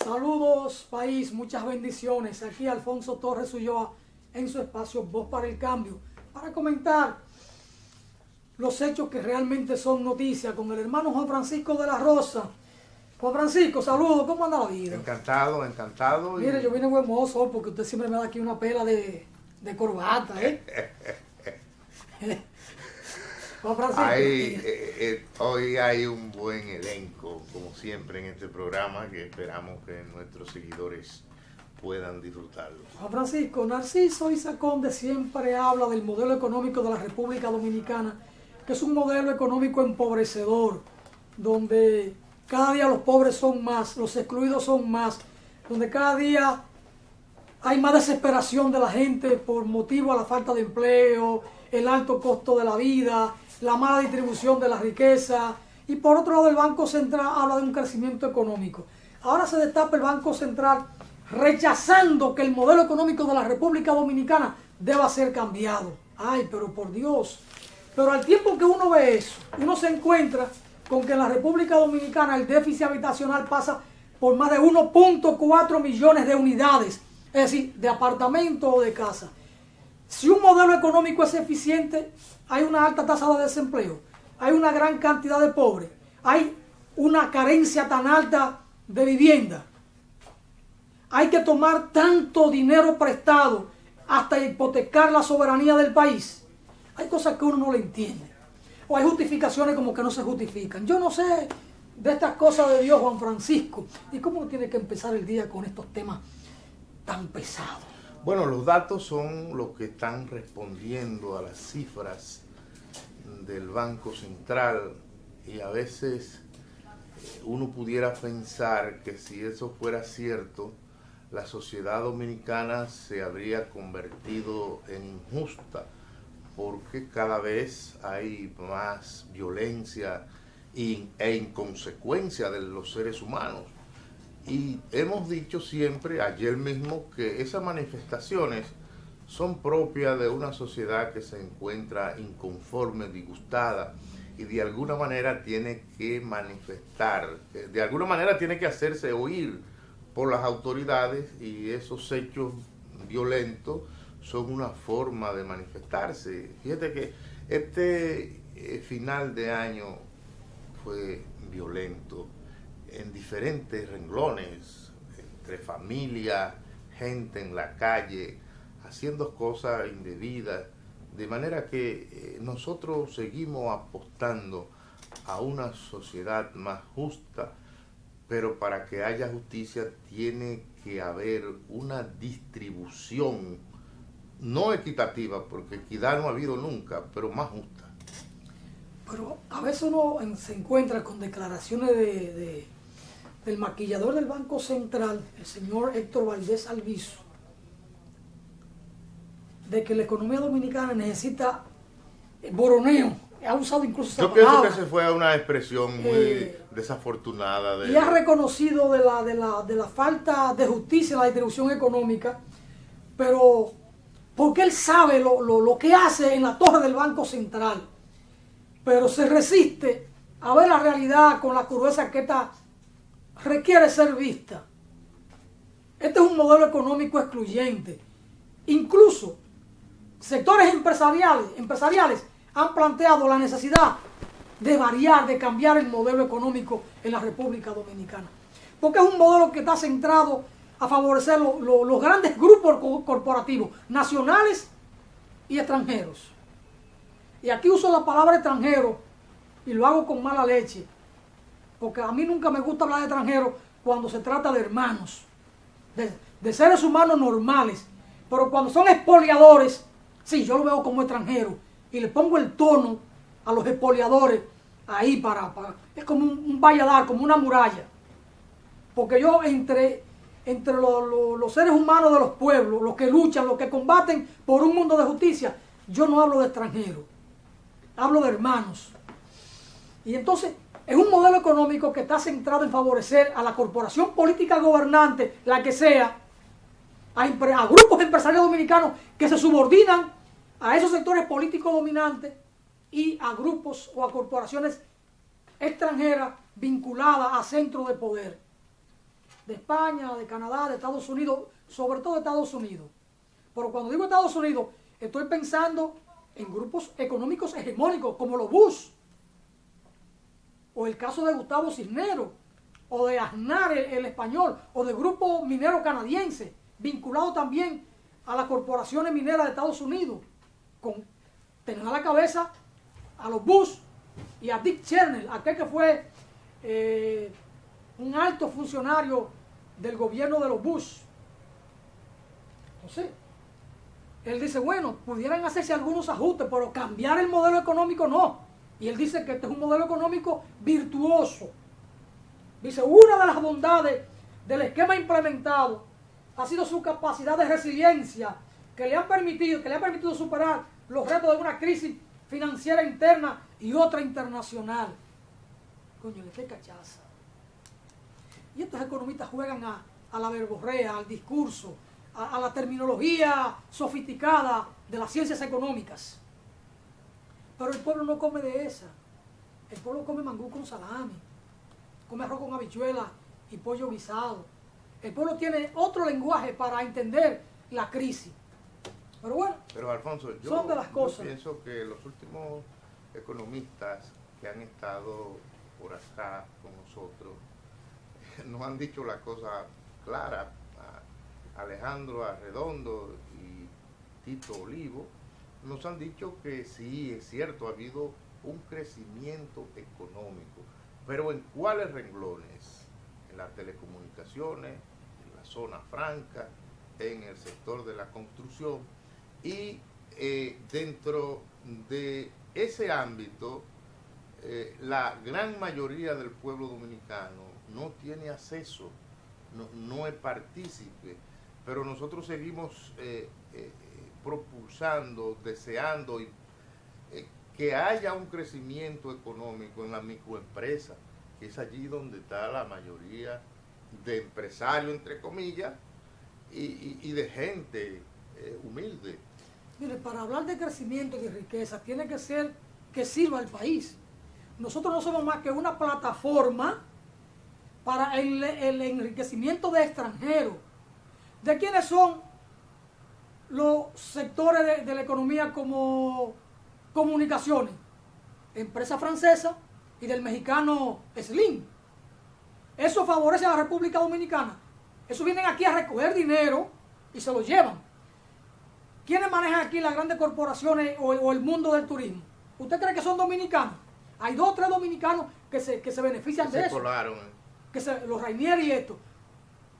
Saludos, país, muchas bendiciones. Aquí Alfonso Torres Ulloa en su espacio Voz para el Cambio, para comentar los hechos que realmente son noticias con el hermano Juan Francisco de la Rosa. Juan Francisco, saludos, ¿cómo anda la vida? Encantado, encantado. Mire, yo vine buen mozo porque usted siempre me da aquí una pela de corbata, ¿eh? Juan Francisco. Hoy hay un buen elenco, como siempre, en este programa que esperamos que nuestros seguidores puedan disfrutarlo. Juan Francisco, Narciso Izaconde siempre habla del modelo económico de la República Dominicana, que es un modelo económico empobrecedor, donde cada día los pobres son más, los excluidos son más, donde cada día hay más desesperación de la gente por motivo a la falta de empleo, el alto costo de la vida, la mala distribución de la riqueza, y por otro lado el Banco Central habla de un crecimiento económico. Ahora se destapa el Banco Central rechazando que el modelo económico de la República Dominicana deba ser cambiado. Ay, pero por Dios. Pero al tiempo que uno ve eso, uno se encuentra con que en la República Dominicana el déficit habitacional pasa por más de 1.4 millones de unidades, es decir, de apartamentos o de casa. Si un modelo económico es eficiente, hay una alta tasa de desempleo, hay una gran cantidad de pobres, hay una carencia tan alta de vivienda, hay que tomar tanto dinero prestado hasta hipotecar la soberanía del país. Hay cosas que uno no le entiende, o hay justificaciones como que no se justifican. Yo no sé de estas cosas de Dios, Juan Francisco, y cómo uno tiene que empezar el día con estos temas tan pesados. Bueno, los datos son los que están respondiendo a las cifras del Banco Central, y a veces uno pudiera pensar que si eso fuera cierto, la sociedad dominicana se habría convertido en injusta, porque cada vez hay más violencia e inconsecuencia de los seres humanos. Y hemos dicho siempre, ayer mismo, que esas manifestaciones son propias de una sociedad que se encuentra inconforme, disgustada, y de alguna manera tiene que manifestar, de alguna manera tiene que hacerse oír por las autoridades, y esos hechos violentos son una forma de manifestarse. Fíjate que este final de año fue violento en diferentes renglones, entre familia, gente en la calle, haciendo cosas indebidas, de manera que nosotros seguimos apostando a una sociedad más justa, pero para que haya justicia tiene que haber una distribución no equitativa, porque equidad no ha habido nunca, pero más justa. Pero a veces uno se encuentra con declaraciones del maquillador del Banco Central, el señor Héctor Valdés Alviso, de que la economía dominicana necesita boroneo. Ha usado incluso esa palabra. Yo pienso que se fue a una expresión muy desafortunada. Y ha reconocido de la falta de justicia en la distribución económica, pero porque él sabe lo que hace en la torre del Banco Central, pero se resiste a ver la realidad con la crudeza que esta requiere ser vista. Este es un modelo económico excluyente. Incluso sectores empresariales han planteado la necesidad de variar, de cambiar el modelo económico en la República Dominicana. Porque es un modelo que está centrado a favorecer los grandes grupos corporativos, nacionales y extranjeros. Y aquí uso la palabra extranjero y lo hago con mala leche, porque a mí nunca me gusta hablar de extranjeros cuando se trata de hermanos, de seres humanos normales. Pero cuando son expoliadores, sí, yo lo veo como extranjero y le pongo el tono a los expoliadores ahí es como un valladar, como una muralla. Porque yo entre los seres humanos de los pueblos, los que luchan, los que combaten por un mundo de justicia, yo no hablo de extranjeros, hablo de hermanos. Y entonces es un modelo económico que está centrado en favorecer a la corporación política gobernante, la que sea, a grupos empresariales dominicanos que se subordinan a esos sectores políticos dominantes y a grupos o a corporaciones extranjeras vinculadas a centros de poder. de España, de Canadá, de Estados Unidos, sobre todo de Estados Unidos. Pero cuando digo Estados Unidos, estoy pensando en grupos económicos hegemónicos como los Bush, o el caso de Gustavo Cisneros, o de Aznar el español, o del grupo minero canadiense, vinculado también a las corporaciones mineras de Estados Unidos, con tener a la cabeza a los Bush y a Dick Cheney, aquel que fue un alto funcionario del gobierno de los Bush. Entonces, él dice, bueno, pudieran hacerse algunos ajustes, pero cambiar el modelo económico no. Y él dice que este es un modelo económico virtuoso. Dice, una de las bondades del esquema implementado ha sido su capacidad de resiliencia, que le ha permitido superar los retos de una crisis financiera interna y otra internacional. Coño, qué cachaza. Y estos economistas juegan a la verborrea, al discurso, a la terminología sofisticada de las ciencias económicas. Pero el pueblo no come de esa. El pueblo come mangú con salami, come arroz con habichuela y pollo guisado. El pueblo tiene otro lenguaje para entender la crisis. Pero bueno, Alfonso, son de las cosas. Yo pienso que los últimos economistas que han estado por acá con nosotros nos han dicho la cosa clara. Alejandro Arredondo y Tito Olivo nos han dicho que sí, es cierto, ha habido un crecimiento económico, pero ¿en cuáles renglones? En las telecomunicaciones, en la zona franca, en el sector de la construcción, y dentro de ese ámbito la gran mayoría del pueblo dominicano no tiene acceso, no es partícipe, pero nosotros seguimos propulsando, deseando que haya un crecimiento económico en la microempresa, que es allí donde está la mayoría de empresarios, entre comillas, y de gente humilde. Mire, para hablar de crecimiento y de riqueza, tiene que ser que sirva al país. Nosotros no somos más que una plataforma para el enriquecimiento de extranjeros. ¿De quiénes son los sectores de la economía como comunicaciones? Empresa francesa y del mexicano Slim. Eso favorece a la República Dominicana. Eso vienen aquí a recoger dinero y se lo llevan. ¿Quiénes manejan aquí las grandes corporaciones o el mundo del turismo? ¿Usted cree que son dominicanos? Hay 2 o 3 dominicanos que se benefician de eso. Colaron. Los Rainier y esto.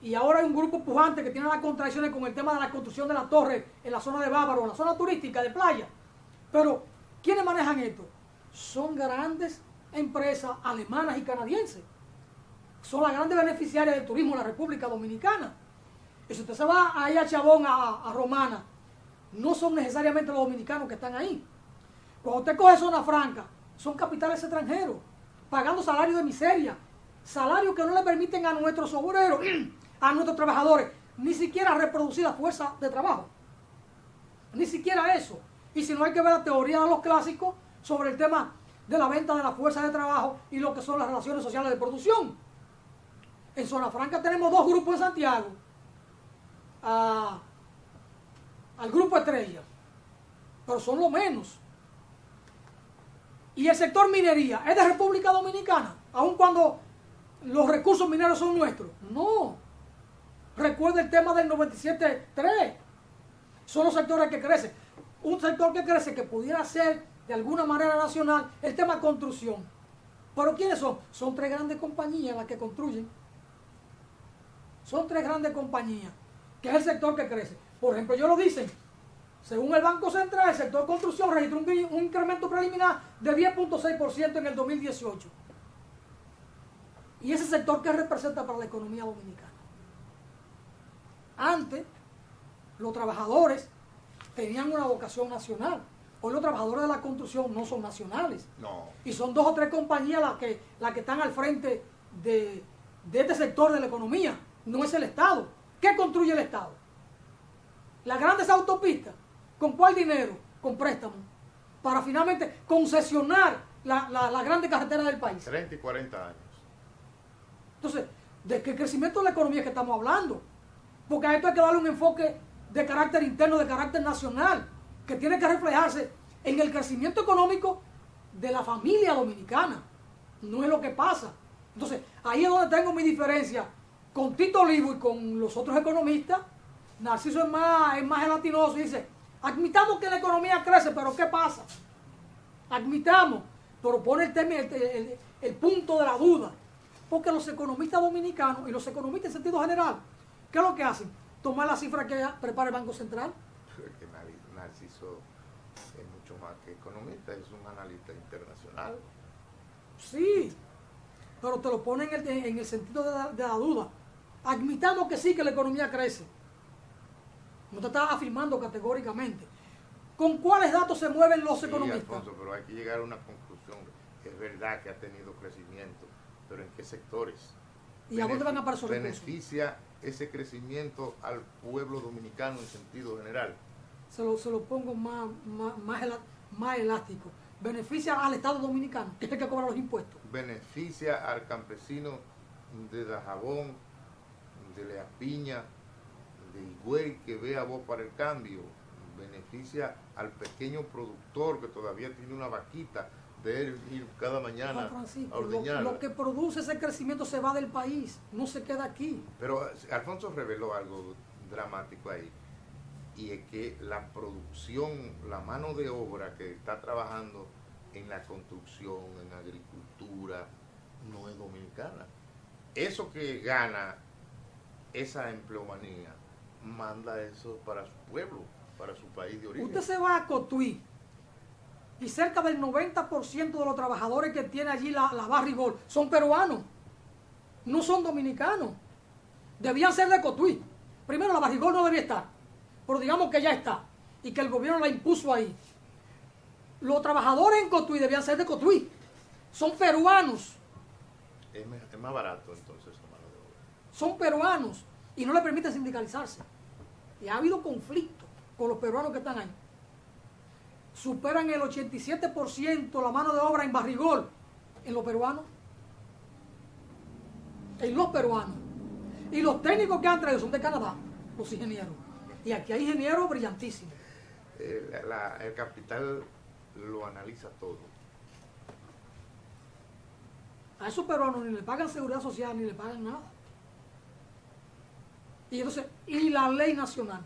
Y ahora hay un grupo pujante que tiene las contradicciones con el tema de la construcción de la torre en la zona de Bávaro, en la zona turística de playa. Pero, ¿quiénes manejan esto? Son grandes empresas alemanas y canadienses. Son las grandes beneficiarias del turismo en la República Dominicana. Y si usted se va ahí a Chabón, a Romana, no son necesariamente los dominicanos que están ahí. Cuando usted coge zona franca, son capitales extranjeros, pagando salarios de miseria, salarios que no le permiten a nuestros obreros, a nuestros trabajadores, ni siquiera reproducir la fuerza de trabajo. Ni siquiera eso. Y si no, hay que ver la teoría de los clásicos sobre el tema de la venta de la fuerza de trabajo y lo que son las relaciones sociales de producción. En Zona Franca tenemos 2 grupos en Santiago. Al Grupo Estrella, pero son lo menos. Y el sector minería es de República Dominicana, aun cuando los recursos mineros son nuestros. No. Recuerda el tema del 97.3. Son los sectores que crecen. Un sector que crece que pudiera ser de alguna manera nacional, el tema construcción. ¿Pero quiénes son? Son 3 grandes compañías las que construyen. Son 3 grandes compañías, que es el sector que crece. Por ejemplo, ellos lo dicen, según el Banco Central, el sector construcción registró un incremento preliminar de 10.6% en el 2018. ¿Y ese sector qué representa para la economía dominicana? Antes, los trabajadores tenían una vocación nacional. Hoy los trabajadores de la construcción no son nacionales. No. Y son 2 o 3 compañías las que están al frente de este sector de la economía. No es el Estado. ¿Qué construye el Estado? Las grandes autopistas. ¿Con cuál dinero? Con préstamos. Para finalmente concesionar la grande carretera del país. 30 y 40 años. Entonces, ¿De qué crecimiento de la economía que estamos hablando? Porque a esto hay que darle un enfoque de carácter interno, de carácter nacional, que tiene que reflejarse en el crecimiento económico de la familia dominicana. No es lo que pasa. Entonces, ahí es donde tengo mi diferencia con Tito Olivo y con los otros economistas. Narciso es más gelatinoso y dice, admitamos que la economía crece, pero ¿qué pasa? Admitamos, pero pone el punto de la duda. Porque los economistas dominicanos y los economistas en sentido general, ¿qué es lo que hacen? Tomar la cifra que prepara el Banco Central. Que Narciso es mucho más que economista, es un analista internacional. Sí, pero te lo ponen en el sentido de la duda. Admitamos que sí, que la economía crece. No te estás afirmando categóricamente. ¿Con cuáles datos se mueven los economistas? Alfonso, pero hay que llegar a una conclusión. Es verdad que ha tenido crecimiento, pero ¿en qué sectores? ¿Y a dónde van a parar esos recursos? ¿Beneficia ese crecimiento al pueblo dominicano en sentido general? Se lo pongo más elástico. ¿Beneficia al Estado dominicano, que es el que cobra los impuestos? ¿Beneficia al campesino de Dajabón, de Leas Piña, de Higüey, que ve a Voz para el Cambio? ¿Beneficia al pequeño productor que todavía tiene una vaquita de él ir cada mañana a ordeñarla? Lo que produce ese crecimiento se va del país, no se queda aquí. Pero Alfonso reveló algo dramático ahí, y es que la producción, la mano de obra que está trabajando en la construcción, en agricultura, no es dominicana. Eso que gana esa empleomanía, manda eso para su pueblo, para su país de origen. Usted se va a Cotuí y cerca del 90% de los trabajadores que tiene allí la Barrigol son peruanos, no son dominicanos. Debían ser de Cotuí. Primero, la Barrigol no debía estar, pero digamos que ya está y que el gobierno la impuso ahí. Los trabajadores en Cotuí debían ser de Cotuí, son peruanos. Es más barato entonces esa mano de obra. Son peruanos y no le permiten sindicalizarse. Y ha habido conflicto con los peruanos que están ahí. Superan el 87% la mano de obra en Barrigol en los peruanos. En los peruanos. Y los técnicos que han traído son de Canadá, los ingenieros. Y aquí hay ingenieros brillantísimos. El capital lo analiza todo. A esos peruanos ni le pagan seguridad social, ni le pagan nada. Y entonces, y la ley nacional.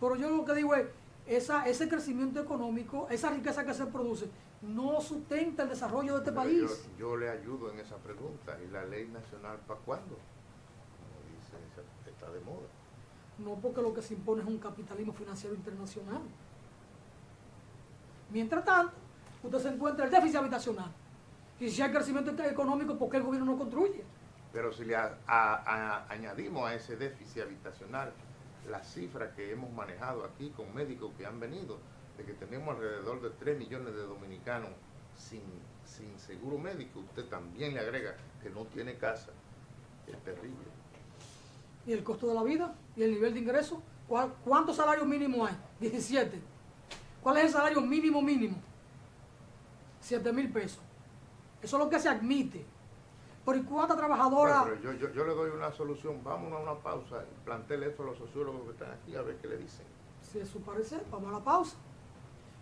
Pero yo lo que digo es, ese crecimiento económico, esa riqueza que se produce, no sustenta el desarrollo de este país. Yo le ayudo en esa pregunta. ¿Y la ley nacional para cuándo? Como dice, está de moda. No, porque lo que se impone es un capitalismo financiero internacional. Mientras tanto, usted se encuentra el déficit habitacional. Y si hay crecimiento económico, ¿por qué el gobierno no construye? Pero si le añadimos a ese déficit habitacional las cifras que hemos manejado aquí con médicos que han venido, de que tenemos alrededor de 3 millones de dominicanos sin seguro médico, usted también le agrega que no tiene casa, es terrible. ¿Y el costo de la vida? ¿Y el nivel de ingreso? ¿Cuántos salarios mínimos hay? 17. ¿Cuál es el salario mínimo? 7,000 pesos. Eso es lo que se admite. Pero ¿y cuántas trabajadoras? Bueno, pero yo le doy una solución. Vámonos a una pausa. Plantéle eso a los sociólogos que están aquí a ver qué le dicen. Si es su parecer, vamos a la pausa.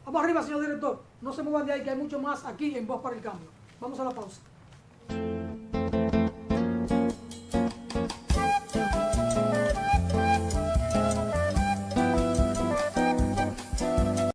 Vamos arriba, señor director. No se muevan de ahí, que hay mucho más aquí en Voz para el Cambio. Vamos a la pausa.